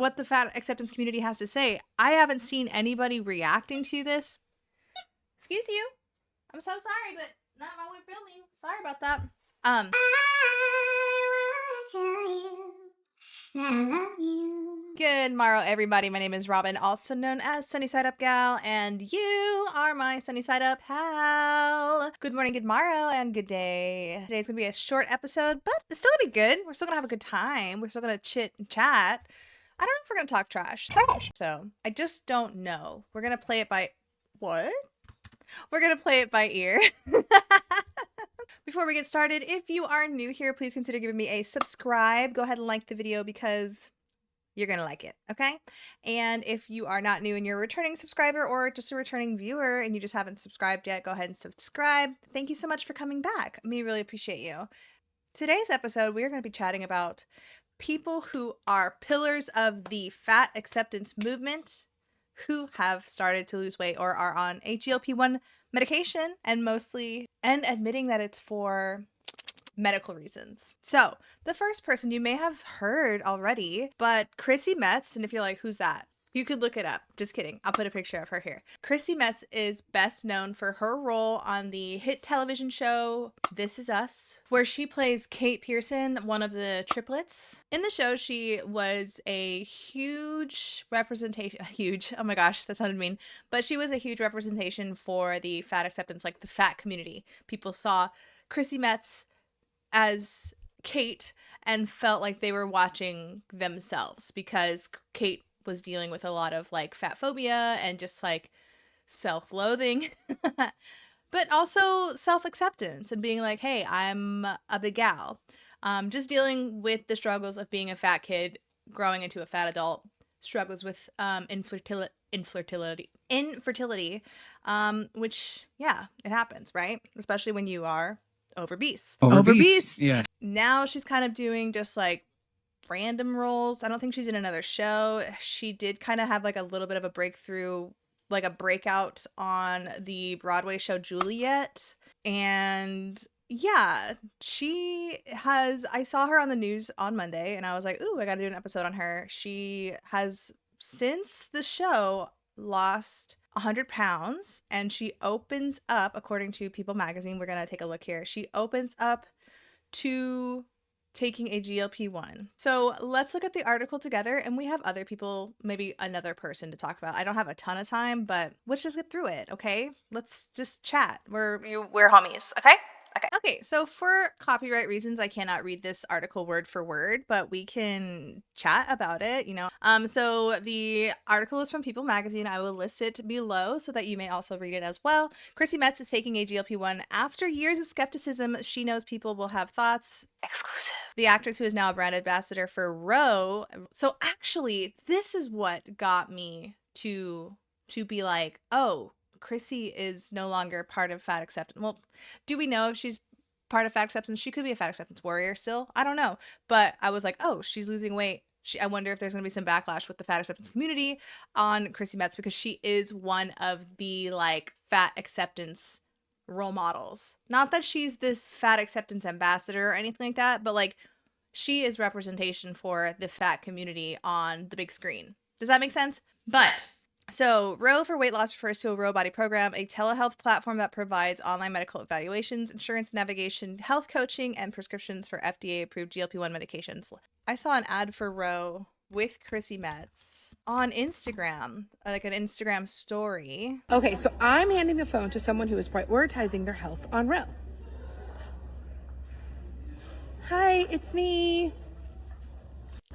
what the fat acceptance community has to say. I haven't seen anybody reacting to this. Excuse you. I'm so sorry, but not my way of filming. Sorry about that. I wanna tell you that I love you. Good morrow, everybody. My name is Robin, also known as Sunny Side Up Gal, and you are my Sunny Side Up pal. Good morning, good morrow, and good day. Today's gonna be a short episode, but it's still gonna be good. We're still gonna have a good time. We're still gonna chit and chat. I don't know if we're gonna talk trash. So I just don't know. We're gonna play it by what? We're gonna play it by ear. Before we get started, if you are new here, please consider giving me a subscribe. Go ahead and like the video because you're gonna like it, okay? And if you are not new and you're a returning subscriber or just a returning viewer and you just haven't subscribed yet, go ahead and subscribe. Thank you so much for coming back. We really appreciate you. Today's episode, we are going to be chatting about people who are pillars of the fat acceptance movement, who have started to lose weight or are on a GLP-1 medication, and admitting that it's for medical reasons. So the first person you may have heard already, but Chrissy Metz, and if you're like, who's that? You could look it up. Just kidding. I'll put a picture of her here. Chrissy Metz is best known for her role on the hit television show This Is Us, where she plays Kate Pearson, one of the triplets. In the show, she was a huge representation, oh my gosh, that sounded mean, but she was a huge representation for the fat acceptance, like the fat community. People saw Chrissy Metz as Kate and felt like they were watching themselves because Kate was dealing with a lot of like fat phobia and just like self-loathing, but also self-acceptance and being like, hey, I'm a big gal. Just dealing with the struggles of being a fat kid, growing into a fat adult, struggles with infertility, which, yeah, it happens, right? Especially when you are obese. Yeah. Now she's kind of doing just like random roles. I don't think she's in another show. She did kind of have like a little bit of a breakthrough, like a breakout on the Broadway show Juliet. And yeah, I saw her on the news on Monday and I was like, ooh, I gotta do an episode on her. She has, since the show, lost 100 pounds, and she opens up, according to People magazine, we're gonna take a look here, she opens up to taking a GLP-1. So let's look at the article together, and we have other people, maybe another person to talk about. I don't have a ton of time, but let's just get through it, okay? Let's just chat. We're homies, okay? Okay, so for copyright reasons, I cannot read this article word for word, but we can chat about it, you know. So the article is from People magazine. I will list it below so that you may also read it as well. Chrissy Metz is taking a GLP-1 after years of skepticism. She knows people will have thoughts. Exclusive. The actress, who is now a brand ambassador for Roe. So actually, this is what got me to be like, oh, Chrissy is no longer part of fat acceptance. Well, do we know if she's part of fat acceptance? She could be a fat acceptance warrior still. I don't know. But I was like, oh, she's losing weight. I wonder if there's going to be some backlash with the fat acceptance community on Chrissy Metz, because she is one of the like fat acceptance role models. Not that she's this fat acceptance ambassador or anything like that, but like she is representation for the fat community on the big screen. Does that make sense? But so Roe for weight loss refers to a Roe Body program, a telehealth platform that provides online medical evaluations, insurance navigation, health coaching, and prescriptions for FDA-approved GLP-1 medications. I saw an ad for Roe with Chrissy Metz on Instagram, like an Instagram story. Okay, so I'm handing the phone to someone who is prioritizing their health on Roe. Hi, it's me.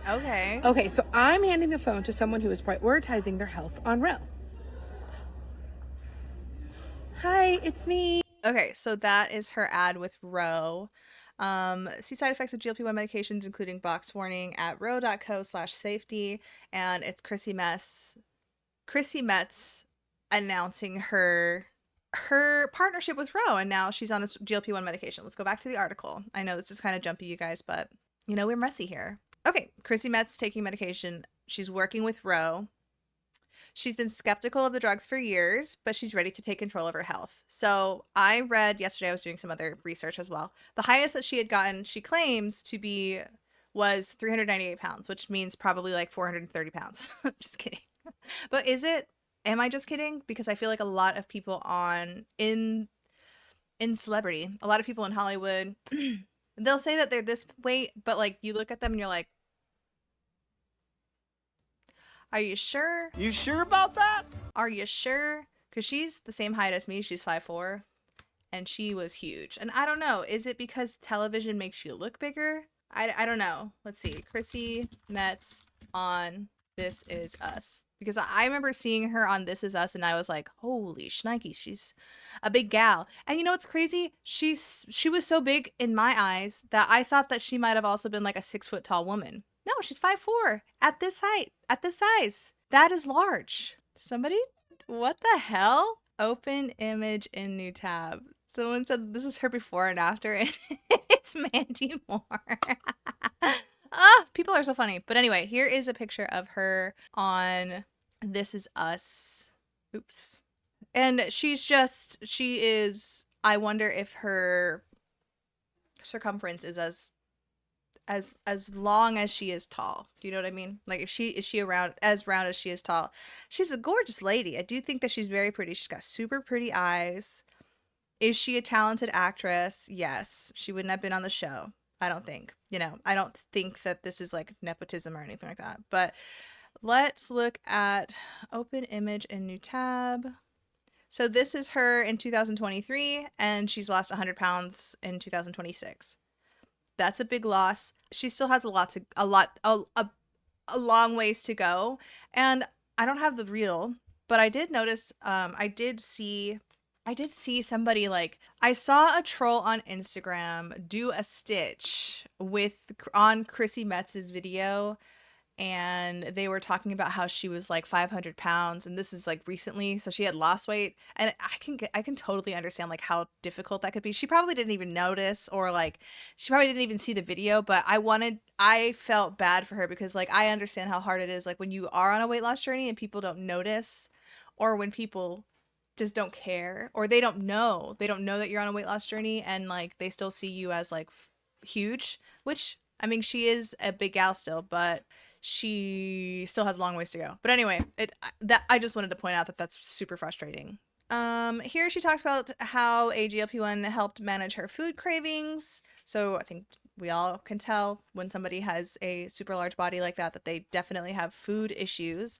Okay, so I'm handing the phone to someone who is prioritizing their health on Roe. Hi, it's me. Okay, so that is her ad with Roe. See side effects of GLP-1 medications, including box warning at roe.co/safety. And it's Chrissy Metz announcing her partnership with Roe, and now she's on this GLP-1 medication. Let's go back to the article. I know this is kind of jumpy, you guys, but you know, we're messy here. Okay, Chrissy Metz taking medication. She's working with Roe. She's been skeptical of the drugs for years, but she's ready to take control of her health. So I read yesterday, I was doing some other research as well. The highest that she had gotten, she claims to be was 398 pounds, which means probably like 430 pounds. Just kidding. But is it? Am I just kidding? Because I feel like a lot of people in celebrity, a lot of people in Hollywood, they'll say that they're this weight, but like you look at them and you're like, are you sure? You sure about that? Are you sure? Because she's the same height as me. She's 5'4", and she was huge. And I don't know. Is it because television makes you look bigger? I don't know. Let's see. Chrissy Metz on This Is Us. Because I remember seeing her on This Is Us, and I was like, holy shnikes, she's a big gal. And you know what's crazy? She was so big in my eyes that I thought that she might have also been like a 6-foot tall woman. No, she's 5'4" at this height, at this size. That is large. Somebody? What the hell? Open image in new tab. Someone said this is her before and after, and it's Mandy Moore. People are so funny. But anyway, here is a picture of her on This Is Us. Oops. And she is, I wonder if her circumference is as long as she is tall. Do you know what I mean? Like, if she is around as round as she is tall. She's a gorgeous lady. I do think that she's very pretty. She's got super pretty eyes. Is she a talented actress? Yes. She wouldn't have been on the show, I don't think. You know, I don't think that this is like nepotism or anything like that. But let's look at open image in new tab. So this is her in 2023, and she's lost 100 pounds in 2026. That's a big loss. She still has a long ways to go. And I don't have the reel, but I did notice, I did see somebody, like, I saw a troll on Instagram do a stitch on Chrissy Metz's video, and they were talking about how she was like 500 pounds, and this is like recently, so she had lost weight. And I can totally understand like how difficult that could be. She probably didn't even notice, or like she probably didn't even see the video, but I felt bad for her, because like I understand how hard it is, like when you are on a weight loss journey and people don't notice, or when people just don't care, or they don't know that you're on a weight loss journey, and like they still see you as like huge, which, I mean, she is a big gal still, but she still has a long ways to go. But anyway, I just wanted to point out that that's super frustrating. Here she talks about how a GLP-1 helped manage her food cravings. So I think we all can tell when somebody has a super large body like that they definitely have food issues.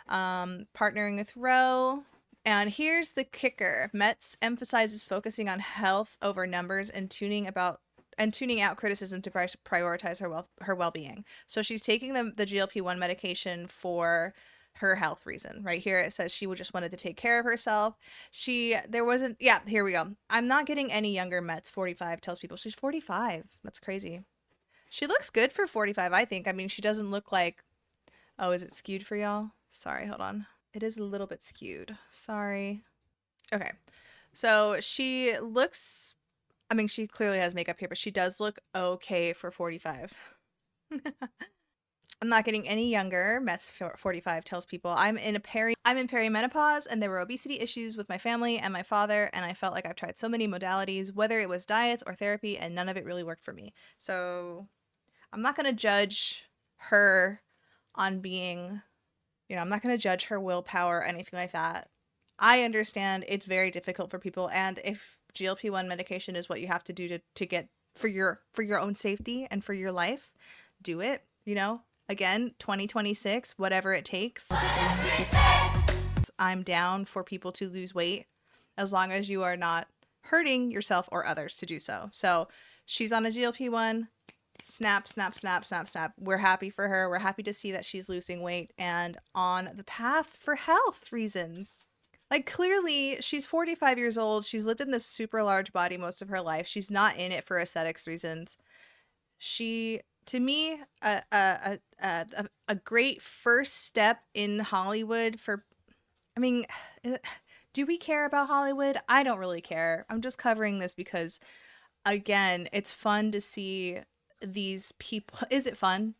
Partnering with Roe. And here's the kicker. Metz emphasizes focusing on health over numbers and tuning out criticism to prioritize her well-being. So she's taking the GLP-1 medication for her health reason. Right here it says she just wanted to take care of herself. Here we go. I'm not getting any younger. Metz, 45, tells people she's 45. That's crazy. She looks good for 45, I think. I mean, she doesn't look like... Oh, is it skewed for y'all? Sorry, hold on. It is a little bit skewed. Sorry. Okay. So she looks... I mean, she clearly has makeup here, but she does look okay for 45. I'm not getting any younger. Metz 45 tells people, I'm in perimenopause, and there were obesity issues with my family and my father, and I felt like I've tried so many modalities, whether it was diets or therapy, and none of it really worked for me. So I'm not going to judge her on being, I'm not going to judge her willpower or anything like that. I understand it's very difficult for people, and if GLP-1 medication is what you have to do to get for your own safety and for your life, do it. Again, 2026, whatever it takes. I'm down for people to lose weight as long as you are not hurting yourself or others to do so. So she's on a GLP-1. Snap, snap, snap, snap, snap. We're happy for her. We're happy to see that she's losing weight and on the path for health reasons. Like, clearly, she's 45 years old. She's lived in this super large body most of her life. She's not in it for aesthetics reasons. She, to me, a great first step in Hollywood for, I mean, do we care about Hollywood? I don't really care. I'm just covering this because, again, it's fun to see these people. Is it fun?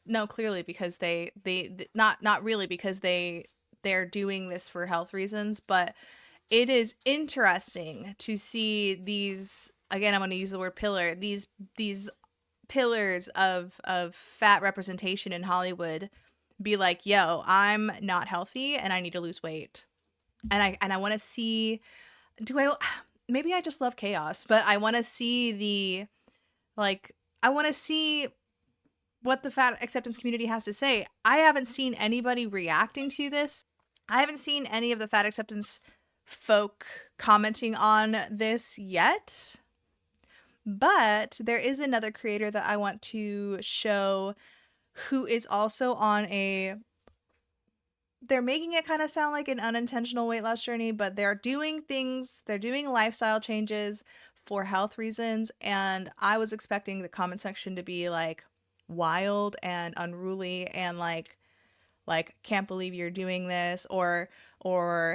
No, clearly, because they not really, because they're doing this for health reasons, but it is interesting to see these, again, I'm going to use the word pillar, these pillars of fat representation in Hollywood be like, yo, I'm not healthy and I need to lose weight. And I want to see, maybe I just love chaos, but I want to see I want to see what the fat acceptance community has to say. I haven't seen anybody reacting to this. I haven't seen any of the fat acceptance folk commenting on this yet. But there is another creator that I want to show who is also on they're making it kind of sound like an unintentional weight loss journey, but they're doing lifestyle changes for health reasons. And I was expecting the comment section to be like wild and unruly and like can't believe you're doing this, or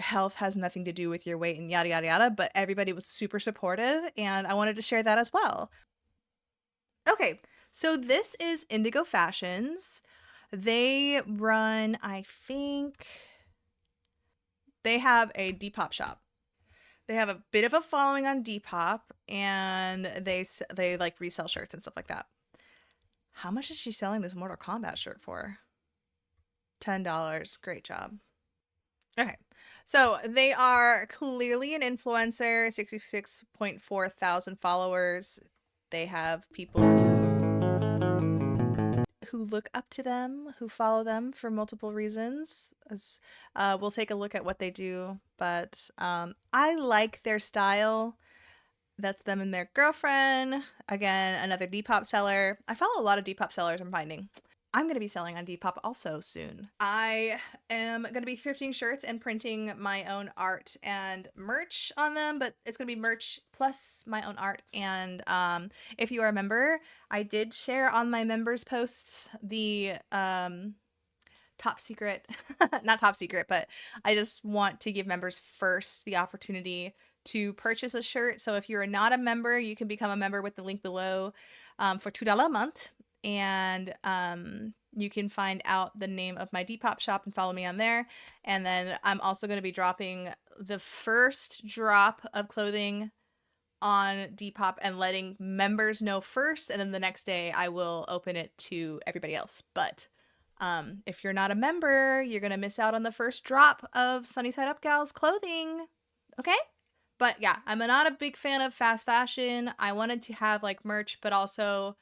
health has nothing to do with your weight and yada yada yada, but everybody was super supportive and I wanted to share that as well. Okay, so this is Indigo Fashions. They run, I think they have a Depop shop. They have a bit of a following on Depop, and they like resell shirts and stuff like that. How much is she selling this Mortal Kombat shirt for? $10. Great job. Okay. So they are clearly an influencer, 66.4 thousand followers. They have people who look up to them, who follow them for multiple reasons. As we'll take a look at what they do, but I like their style. That's them and their girlfriend. Again, another Depop seller. I follow a lot of Depop sellers, I'm finding. I'm going to be selling on Depop also soon. I am going to be thrifting shirts and printing my own art and merch on them, but it's going to be merch plus my own art. And if you are a member, I did share on my members posts the top secret, not top secret, but I just want to give members first the opportunity to purchase a shirt. So if you're not a member, you can become a member with the link below for $2 a month. And you can find out the name of my Depop shop and follow me on there. And then I'm also going to be dropping the first drop of clothing on Depop and letting members know first. And then the next day I will open it to everybody else. But if you're not a member, you're going to miss out on the first drop of Sunny Side Up Gals clothing. Okay? But yeah, I'm not a big fan of fast fashion. I wanted to have like merch, but also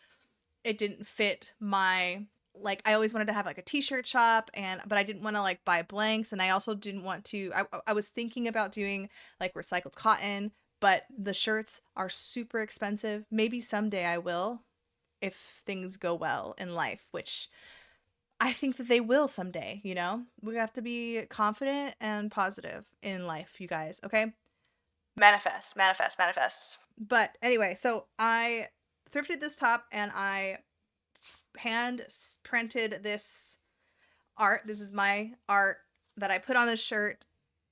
it didn't fit my, like, I always wanted to have like a t-shirt shop, but I didn't want to like buy blanks, and I also didn't want to, I was thinking about doing like recycled cotton, but the shirts are super expensive. Maybe someday I will, if things go well in life, which I think that they will someday, you know? We have to be confident and positive in life, you guys, okay? Manifest, manifest, manifest. But anyway, so I thrifted this top and I hand printed this art. This is my art that I put on this shirt,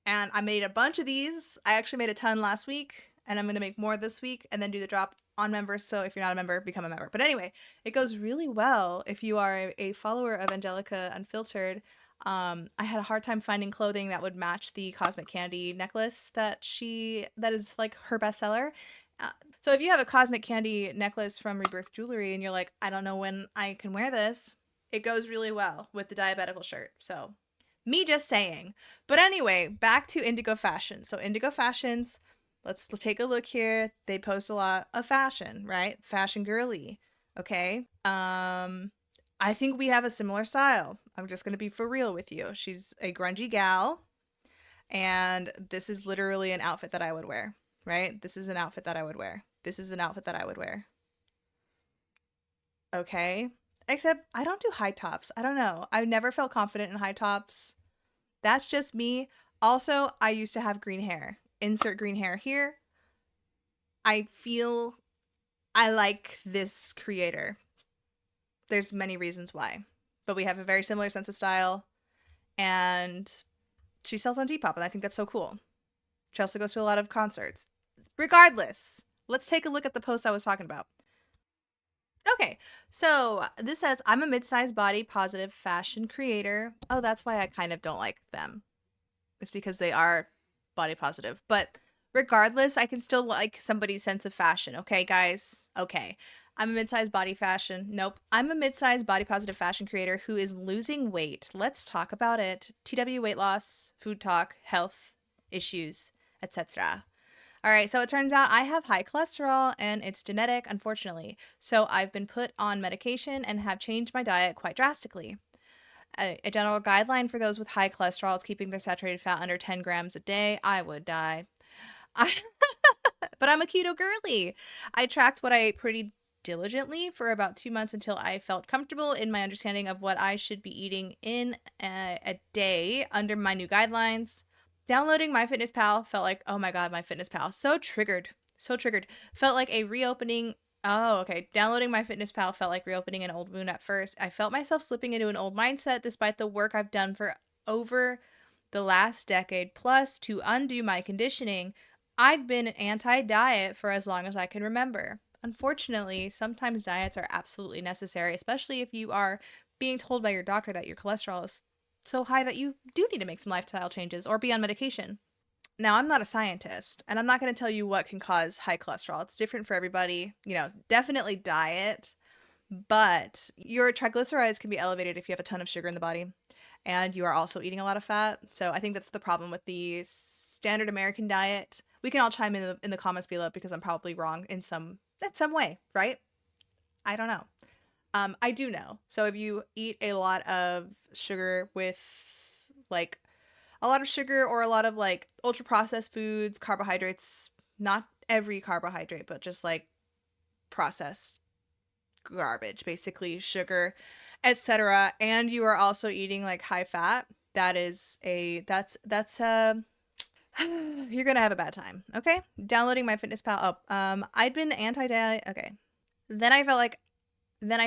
and I made a bunch of these. I actually made a ton last week, and I'm going to make more this week and then do the drop on members. So if you're not a member, become a member. But anyway, it goes really well if you are a follower of Angelica Unfiltered. I had a hard time finding clothing that would match the Cosmic Candy necklace that is like her bestseller. So if you have a Cosmic Candy necklace from Rebirth Jewelry and you're like, I don't know when I can wear this, it goes really well with the diabetical shirt. So me just saying. But anyway, back to Indigo Fashions. So Indigo Fashions, let's take a look here. They post a lot of fashion, right? Fashion girly. Okay. I think we have a similar style. I'm just going to be for real with you. She's a grungy gal, and this is literally an outfit that I would wear, right? This is an outfit that I would wear. This is an outfit that I would wear. Okay. Except I don't do high tops. I don't know. I've never felt confident in high tops. That's just me. Also, I used to have green hair. Insert green hair here. I feel I like this creator. There's many reasons why, but we have a very similar sense of style, and she sells on Depop, and I think that's so cool. She also goes to a lot of concerts. Regardless, let's take a look at the post I was talking about. Okay, so this says, I'm a mid-sized body positive fashion creator. Oh, that's why I kind of don't like them. It's because they are body positive. But regardless, I can still like somebody's sense of fashion. Okay, guys? Okay. I'm a mid-sized body fashion. Nope. I'm a mid-sized body positive fashion creator who is losing weight. Let's talk about it. TW weight loss, food talk, health issues, etc. All right, so it turns out I have high cholesterol and it's genetic, unfortunately. So I've been put on medication and have changed my diet quite drastically. A general guideline for those with high cholesterol is keeping their saturated fat under 10 grams a day. I would die. I, but I'm a keto girly. I tracked what I ate pretty diligently for about 2 months until I felt comfortable in my understanding of what I should be eating in a day under my new guidelines. Downloading MyFitnessPal felt like, oh my God, MyFitnessPal. So triggered. So triggered. Felt like a reopening. Oh, okay. Downloading MyFitnessPal felt like reopening an old wound at first. I felt myself slipping into an old mindset despite the work I've done for over the last decade plus to undo my conditioning. I'd been anti-diet for as long as I can remember. Unfortunately, sometimes diets are absolutely necessary, especially if you are being told by your doctor that your cholesterol is so high that you do need to make some lifestyle changes or be on medication. Now, I'm not a scientist, and I'm not going to tell you what can cause high cholesterol. It's different for everybody. Definitely diet, but your triglycerides can be elevated if you have a ton of sugar in the body and you are also eating a lot of fat. So I think that's the problem with the standard American diet. We can all chime in the comments below because I'm probably wrong in some way, right? I don't know. I do know. So if you eat a lot of sugar with like a lot of sugar or a lot of like ultra processed foods, carbohydrates, not every carbohydrate, but just like processed garbage, basically sugar, etc. And you are also eating like high fat, that's you're gonna have a bad time. Okay, downloading MyFitnessPal. I'd been anti-diet. Okay, then I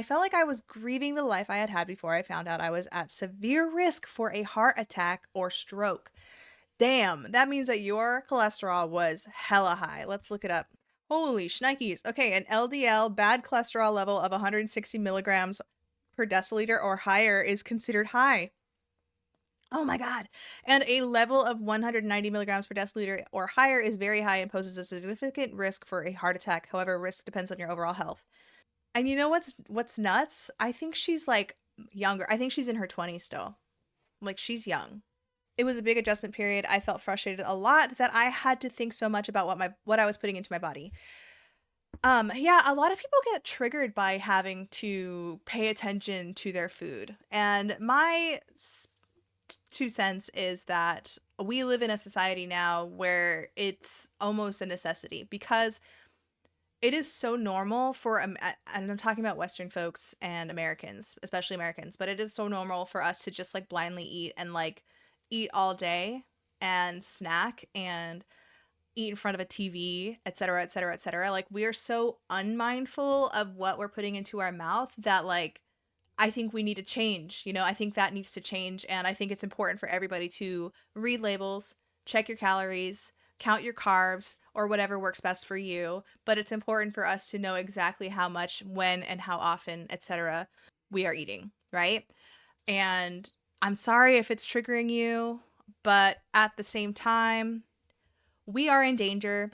felt like I was grieving the life I had had before I found out I was at severe risk for a heart attack or stroke. Damn, that means that your cholesterol was hella high. Let's look it up. Holy shnikes. Okay, an LDL bad cholesterol level of 160 milligrams per deciliter or higher is considered high. Oh my God. And a level of 190 milligrams per deciliter or higher is very high and poses a significant risk for a heart attack. However, risk depends on your overall health. And you know what's nuts? I think she's like younger. I think she's in her 20s still. Like she's young. It was a big adjustment period. I felt frustrated a lot that I had to think so much about what I was putting into my body. Yeah, a lot of people get triggered by having to pay attention to their food. And my 2 cents is that we live in a society now where it's almost a necessity because it is so normal for, and I'm talking about Western folks and Americans, especially Americans, but it is so normal for us to just like blindly eat and like eat all day and snack and eat in front of a TV, et cetera, et cetera, et cetera. Like we are so unmindful of what we're putting into our mouth that like I think we need to change. I think that needs to change. And I think it's important for everybody to read labels, check your calories, count your carbs, or whatever works best for you. But it's important for us to know exactly how much, when, and how often, etc. we are eating, right? And I'm sorry if it's triggering you, but at the same time, we are in danger.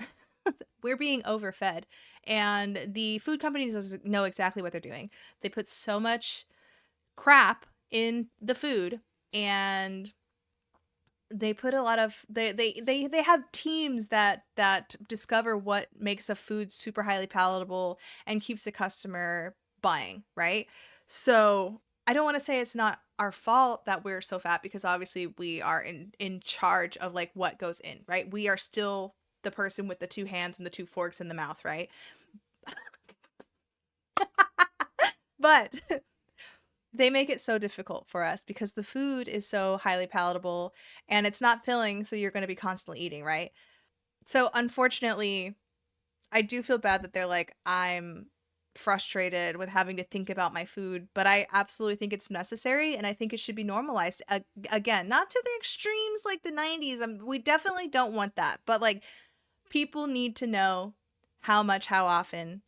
We're being overfed. And the food companies know exactly what they're doing. They put so much crap in the food and they put a lot of they have teams that discover what makes a food super highly palatable and keeps the customer buying, right? So I don't want to say it's not our fault that we're so fat because obviously we are in charge of like what goes in, right? We are still the person with the two hands and the two forks in the mouth, right? But they make it so difficult for us because the food is so highly palatable and it's not filling, so you're going to be constantly eating, right? So unfortunately, I do feel bad that they're like, I'm frustrated with having to think about my food, but I absolutely think it's necessary and I think it should be normalized. Again, not to the extremes like the 90s. We definitely don't want that, but like people need to know how much, how often,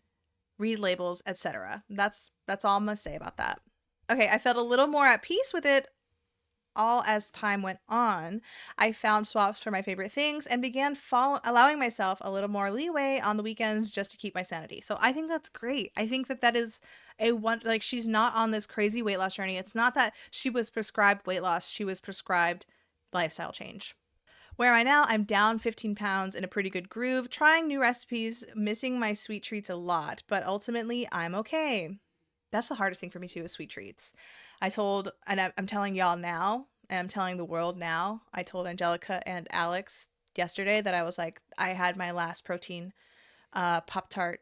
read labels, etc. That's all I'm going to say about that. Okay, I felt a little more at peace with it all as time went on, I found swaps for my favorite things and began allowing myself a little more leeway on the weekends just to keep my sanity. So I think that's great. I think that that is like, she's not on this crazy weight loss journey. It's not that she was prescribed weight loss. She was prescribed lifestyle change. Where am I now? I'm down 15 pounds in a pretty good groove, trying new recipes, missing my sweet treats a lot, but ultimately I'm okay. That's the hardest thing for me too, is sweet treats. I'm telling y'all now, and I'm telling the world now, I told Angelica and Alex yesterday that I was like, I had my last protein Pop-Tart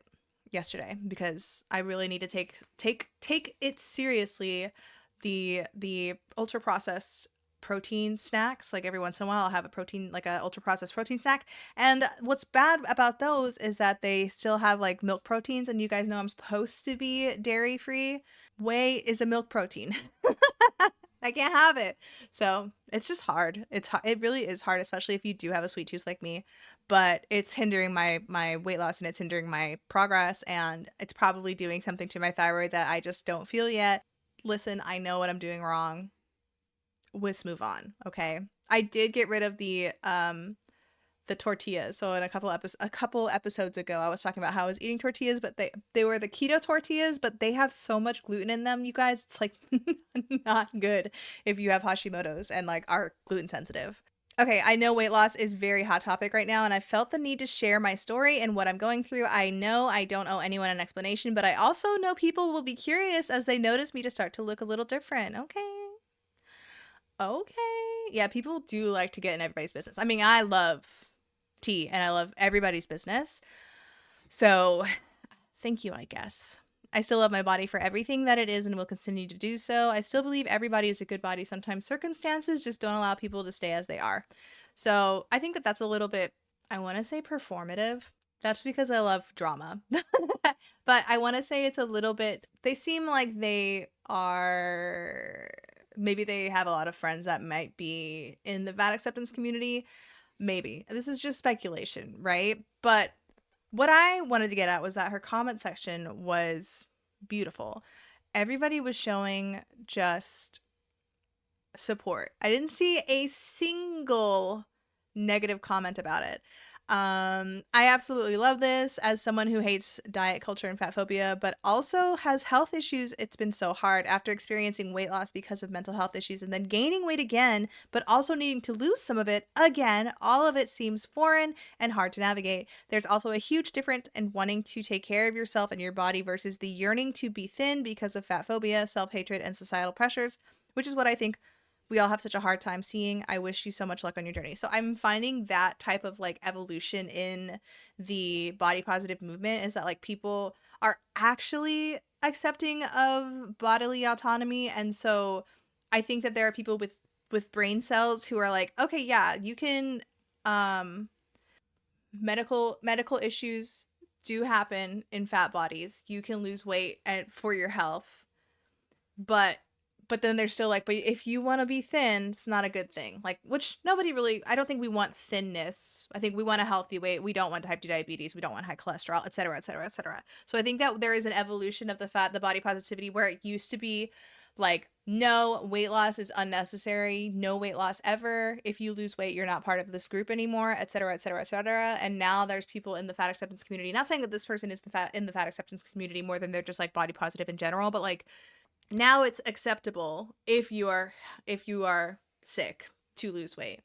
yesterday because I really need to take it seriously. The ultra processed protein snacks, like every once in a while I'll have a protein, like a ultra processed protein snack, and what's bad about those is that they still have like milk proteins, and you guys know I'm supposed to be dairy free. Whey is a milk protein. I can't have it. So it's just hard. It really is hard, especially if you do have a sweet tooth like me. But it's hindering my weight loss, and it's hindering my progress, and it's probably doing something to my thyroid that I just don't feel yet. Listen, I know what I'm doing wrong. Let's move on, okay? I did get rid of the tortillas. So in a couple episodes ago, I was talking about how I was eating tortillas, but they were the keto tortillas, but they have so much gluten in them, you guys. It's like not good if you have Hashimoto's and like are gluten sensitive. Okay, I know weight loss is very hot topic right now, and I felt the need to share my story and what I'm going through. I know I don't owe anyone an explanation, but I also know people will be curious as they notice me to start to look a little different. Okay. Yeah, people do like to get in everybody's business. I mean, I love tea and I love everybody's business. So, thank you, I guess. I still love my body for everything that it is and will continue to do so. I still believe everybody is a good body. Sometimes circumstances just don't allow people to stay as they are. So, I think that that's a little bit, I want to say performative. That's because I love drama. But I want to say it's a little bit, they seem like they are, maybe they have a lot of friends that might be in the VAT acceptance community. Maybe. This is just speculation, right? But what I wanted to get at was that her comment section was beautiful. Everybody was showing just support. I didn't see a single negative comment about it. I absolutely love this as someone who hates diet culture and fat phobia, but also has health issues. It's been so hard after experiencing weight loss because of mental health issues and then gaining weight again, but also needing to lose some of it again. All of it seems foreign and hard to navigate. There's also a huge difference in wanting to take care of yourself and your body versus the yearning to be thin because of fat phobia, self-hatred, and societal pressures, which is what I think we all have such a hard time seeing. I wish you so much luck on your journey. So I'm finding that type of like evolution in the body positive movement is that like people are actually accepting of bodily autonomy. And so I think that there are people with brain cells who are like, okay, yeah, you can medical issues do happen in fat bodies. You can lose weight for your health. But then they're still like, but if you want to be thin, it's not a good thing. Like, which nobody really, I don't think we want thinness. I think we want a healthy weight. We don't want type 2 diabetes. We don't want high cholesterol, et cetera, et cetera, et cetera. So I think that there is an evolution of the body positivity where it used to be like, no, weight loss is unnecessary. No weight loss ever. If you lose weight, you're not part of this group anymore, et cetera, et cetera, et cetera. And now there's people in the fat acceptance community, not saying that this person is in the fat acceptance community more than they're just like body positive in general, but like, now it's acceptable if you are sick to lose weight,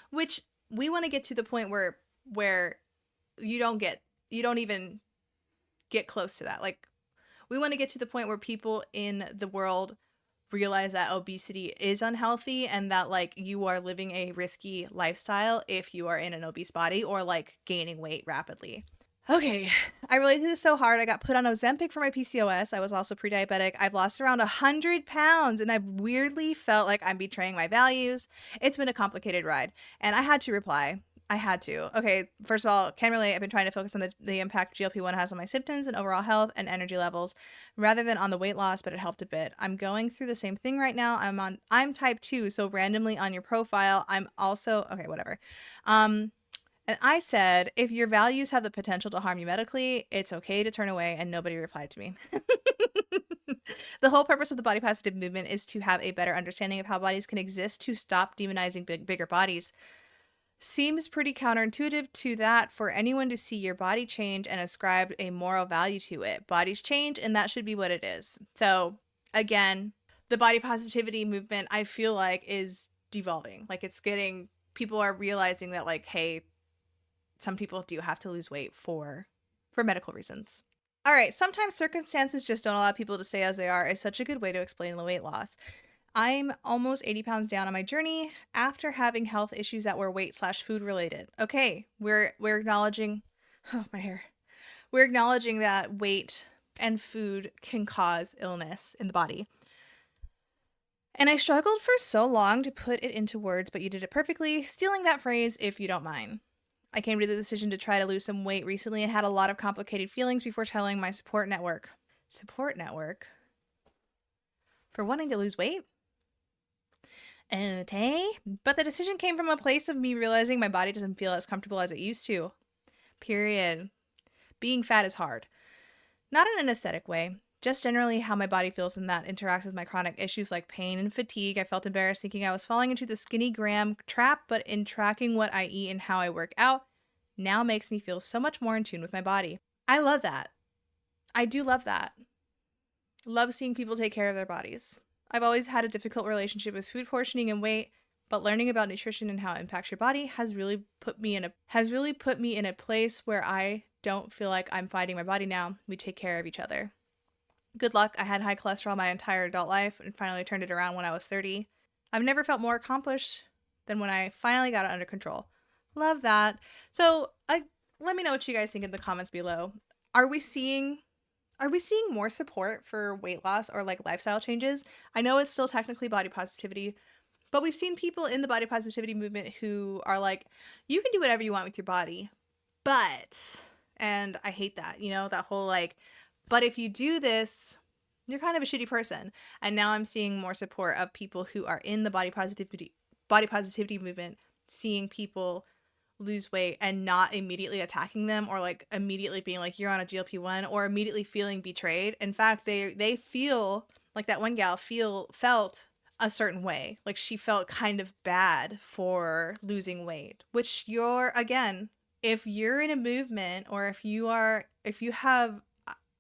which we want to get to the point where you don't even get close to that. Like, we want to get to the point where people in the world realize that obesity is unhealthy and that like you are living a risky lifestyle if you are in an obese body or like gaining weight rapidly. Okay, I related to this so hard. I got put on Ozempic for my PCOS. I was also pre-diabetic. I've lost around 100 pounds, and I've weirdly felt like I'm betraying my values. It's been a complicated ride, and I had to reply. I had to. Okay, first of all, can relate. I've been trying to focus on the impact GLP-1 has on my symptoms and overall health and energy levels rather than on the weight loss, but it helped a bit. I'm going through the same thing right now. I'm type 2, so randomly on your profile, I'm also, okay, whatever. And I said, if your values have the potential to harm you medically, it's okay to turn away, and nobody replied to me. The whole purpose of the body positive movement is to have a better understanding of how bodies can exist to stop demonizing bigger bodies. Seems pretty counterintuitive to that for anyone to see your body change and ascribe a moral value to it. Bodies change, and that should be what it is. So, again, the body positivity movement, I feel like, is devolving. Like, it's getting, people are realizing that, like, hey, some people do have to lose weight for medical reasons. All right, sometimes circumstances just don't allow people to stay as they are is such a good way to explain the weight loss. I'm almost 80 pounds down on my journey after having health issues that were weight/food related. Okay, we're acknowledging, oh, my hair. We're acknowledging that weight and food can cause illness in the body. And I struggled for so long to put it into words, but you did it perfectly, stealing that phrase, if you don't mind. I came to the decision to try to lose some weight recently and had a lot of complicated feelings before telling my support network. Support network? For wanting to lose weight? Okay. But the decision came from a place of me realizing my body doesn't feel as comfortable as it used to. Period. Being fat is hard. Not in an aesthetic way, just generally how my body feels, and that interacts with my chronic issues like pain and fatigue. I felt embarrassed thinking I was falling into the skinny gram trap, but in tracking what I eat and how I work out now makes me feel so much more in tune with my body. I love that. I do love that. Love seeing people take care of their bodies. I've always had a difficult relationship with food portioning and weight, but learning about nutrition and how it impacts your body has really put me in a place where I don't feel like I'm fighting my body now. We take care of each other. Good luck. I had high cholesterol my entire adult life and finally turned it around when I was 30. I've never felt more accomplished than when I finally got it under control. Love that. So, let me know what you guys think in the comments below. Are we seeing more support for weight loss or like lifestyle changes? I know it's still technically body positivity, but we've seen people in the body positivity movement who are like, you can do whatever you want with your body, but, and I hate that, that whole like, but if you do this, you're kind of a shitty person. And now I'm seeing more support of people who are in the body positivity movement, seeing people lose weight and not immediately attacking them or like immediately being like, you're on a GLP-1, or immediately feeling betrayed. In fact, they feel like that one gal felt a certain way. Like she felt kind of bad for losing weight, which again, if you're in a movement or if you have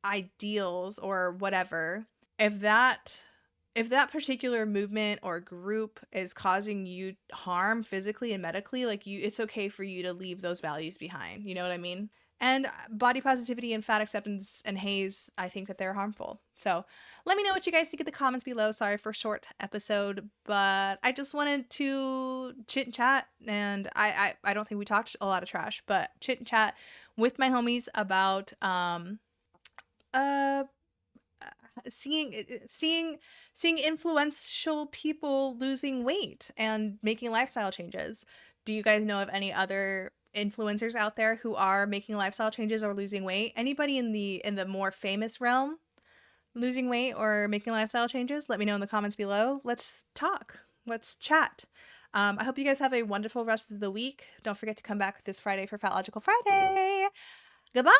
ideals or whatever, if that particular movement or group is causing you harm physically and medically, like it's okay for you to leave those values behind. You know what I mean? And body positivity and fat acceptance and HAES, I think that they're harmful. So let me know what you guys think in the comments below. Sorry for a short episode, but I just wanted to chit and chat. And I don't think we talked a lot of trash, but chit and chat with my homies about seeing influential people losing weight and making lifestyle changes. Do you guys know of any other influencers out there who are making lifestyle changes or losing weight? Anybody in the more famous realm losing weight or making lifestyle changes? Let me know in the comments below. Let's talk. Let's chat. I hope you guys have a wonderful rest of the week. Don't forget to come back this Friday for Fat Logical Friday. Goodbye.